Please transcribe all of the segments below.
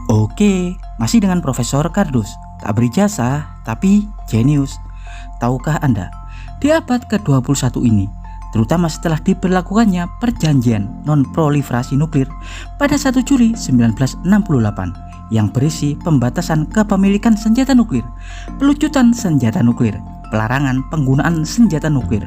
Oke, masih dengan Profesor Kardus. Tak berijazah, tapi jenius. Tahukah Anda, di abad ke-21 ini, terutama setelah diberlakukannya perjanjian non-proliferasi nuklir pada 1 Juli 1968 yang berisi pembatasan kepemilikan senjata nuklir, pelucutan senjata nuklir, pelarangan penggunaan senjata nuklir,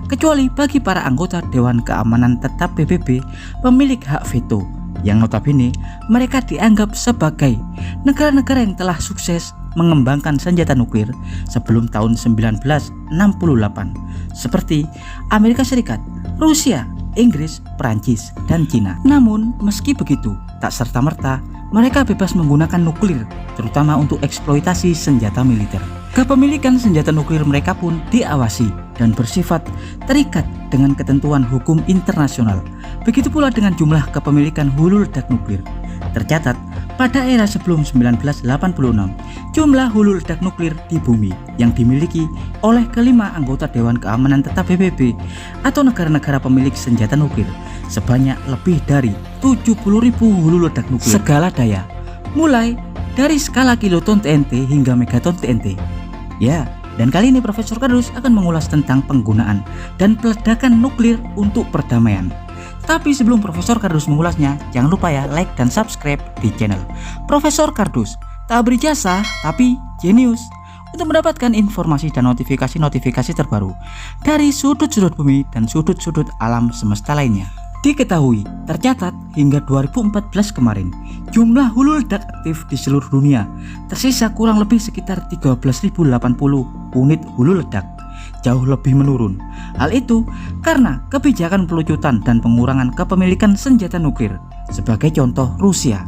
kecuali bagi para anggota Dewan Keamanan Tetap PBB pemilik hak veto, yang notabene mereka dianggap sebagai negara-negara yang telah sukses mengembangkan senjata nuklir sebelum tahun 1968 seperti Amerika Serikat, Rusia, Inggris, Prancis, dan Cina. Namun meski begitu, tak serta-merta mereka bebas menggunakan nuklir, terutama untuk eksploitasi senjata militer. Kepemilikan senjata nuklir mereka pun diawasi dan bersifat terikat dengan ketentuan hukum internasional. Begitu pula dengan jumlah kepemilikan hulu ledak nuklir. Tercatat, pada era sebelum 1986, jumlah hulu ledak nuklir di bumi yang dimiliki oleh kelima anggota Dewan Keamanan Tetap PBB atau negara-negara pemilik senjata nuklir sebanyak lebih dari 70.000 hulu ledak nuklir segala daya, mulai dari skala kiloton TNT hingga megaton TNT. Ya, dan kali ini Profesor Kardus akan mengulas tentang penggunaan dan peledakan nuklir untuk perdamaian. Tapi sebelum Profesor Kardus mengulasnya, jangan lupa ya like dan subscribe di channel Profesor Kardus. Tak berijazah, tapi jenius. Untuk mendapatkan informasi dan notifikasi-notifikasi terbaru dari sudut-sudut bumi dan sudut-sudut alam semesta lainnya. Diketahui, tercatat hingga 2014 kemarin, jumlah hulu ledak aktif di seluruh dunia tersisa kurang lebih sekitar 13.080 unit hulu ledak, jauh lebih menurun. Hal itu karena kebijakan pelucutan dan pengurangan kepemilikan senjata nuklir. Sebagai contoh, Rusia.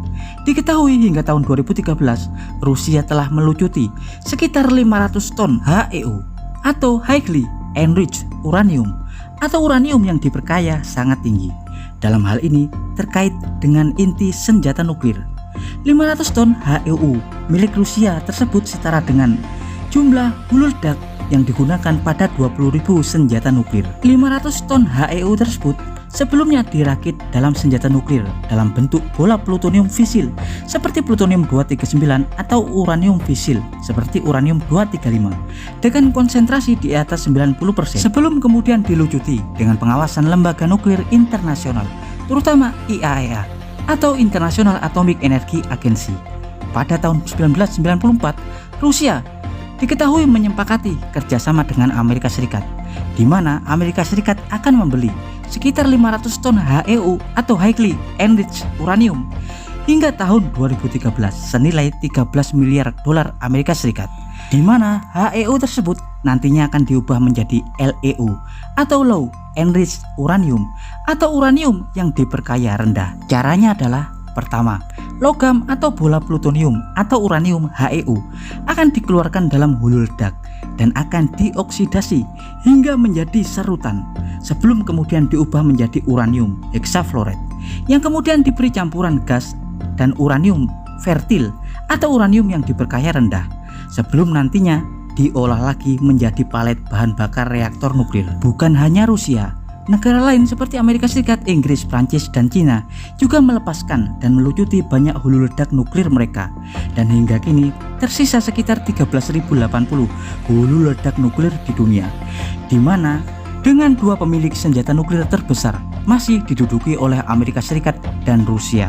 Diketahui hingga tahun 2013, Rusia telah melucuti sekitar 500 ton HEU atau Highly Enriched Uranium atau uranium yang diperkaya sangat tinggi. Dalam hal ini terkait dengan inti senjata nuklir. 500 ton HEU milik Rusia tersebut setara dengan jumlah hulu ledak yang digunakan pada 20.000 senjata nuklir. 500 ton HEU tersebut sebelumnya dirakit dalam senjata nuklir dalam bentuk bola plutonium fisil seperti plutonium 239 atau uranium fisil seperti uranium 235 dengan konsentrasi di atas 90% sebelum kemudian dilucuti dengan pengawasan lembaga nuklir internasional, terutama IAEA atau International Atomic Energy Agency. Pada tahun 1994, Rusia diketahui menyepakati kerjasama dengan Amerika Serikat, di mana Amerika Serikat akan membeli sekitar 500 ton HEU atau Highly Enriched Uranium hingga tahun 2013 senilai 13 miliar dolar Amerika Serikat, di mana HEU tersebut nantinya akan diubah menjadi LEU atau Low Enriched Uranium atau uranium yang diperkaya rendah. Caranya adalah pertama, logam atau bola plutonium atau uranium HEU akan dikeluarkan dalam hulu ledak dan akan dioksidasi hingga menjadi serutan sebelum kemudian diubah menjadi uranium hexafluoride yang kemudian diberi campuran gas dan uranium fertil atau uranium yang diperkaya rendah sebelum nantinya diolah lagi menjadi palet bahan bakar reaktor nuklir. Bukan hanya Rusia, negara lain seperti Amerika Serikat, Inggris, Prancis, dan Cina juga melepaskan dan melucuti banyak hulu ledak nuklir mereka. Dan hingga kini tersisa sekitar 13.080 hulu ledak nuklir di dunia, di mana dengan dua pemilik senjata nuklir terbesar masih diduduki oleh Amerika Serikat dan Rusia.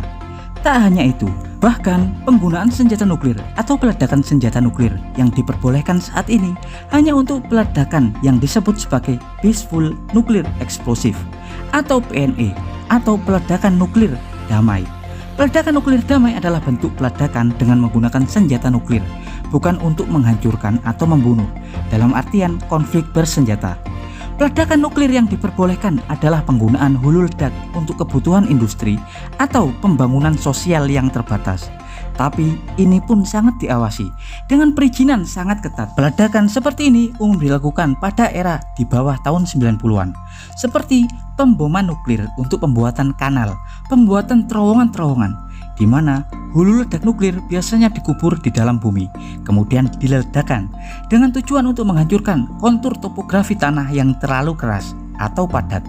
Tak hanya itu, bahkan penggunaan senjata nuklir atau peledakan senjata nuklir yang diperbolehkan saat ini hanya untuk peledakan yang disebut sebagai Peaceful Nuclear Explosive atau PNE atau peledakan nuklir damai. Peledakan nuklir damai adalah bentuk peledakan dengan menggunakan senjata nuklir, bukan untuk menghancurkan atau membunuh dalam artian konflik bersenjata. Peledakan nuklir yang diperbolehkan adalah penggunaan hulu ledak untuk kebutuhan industri atau pembangunan sosial yang terbatas. Tapi ini pun sangat diawasi dengan perizinan sangat ketat. Peledakan seperti ini umum dilakukan pada era di bawah tahun 90-an, seperti pemboman nuklir untuk pembuatan kanal, pembuatan terowongan-terowongan, di mana hulu ledak nuklir biasanya dikubur di dalam bumi, kemudian diledakkan dengan tujuan untuk menghancurkan kontur topografi tanah yang terlalu keras. atau padat.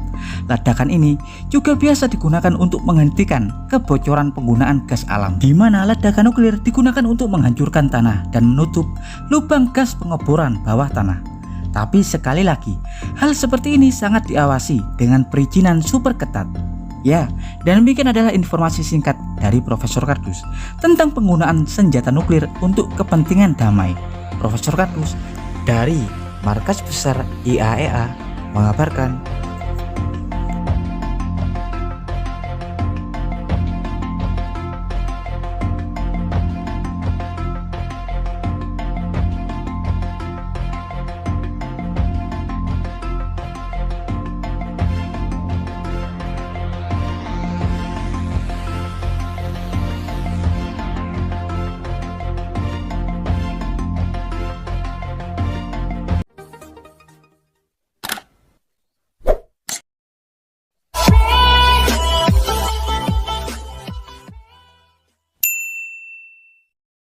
Ledakan ini juga biasa digunakan untuk menghentikan kebocoran penggunaan gas alam, di mana ledakan nuklir digunakan untuk menghancurkan tanah dan menutup lubang gas pengeboran bawah tanah. Tapi sekali lagi, hal seperti ini sangat diawasi dengan perizinan super ketat. Ya, dan demikian adalah informasi singkat dari Profesor Kardus tentang penggunaan senjata nuklir untuk kepentingan damai. Profesor Kardus dari Markas Besar IAEA mengabarkan.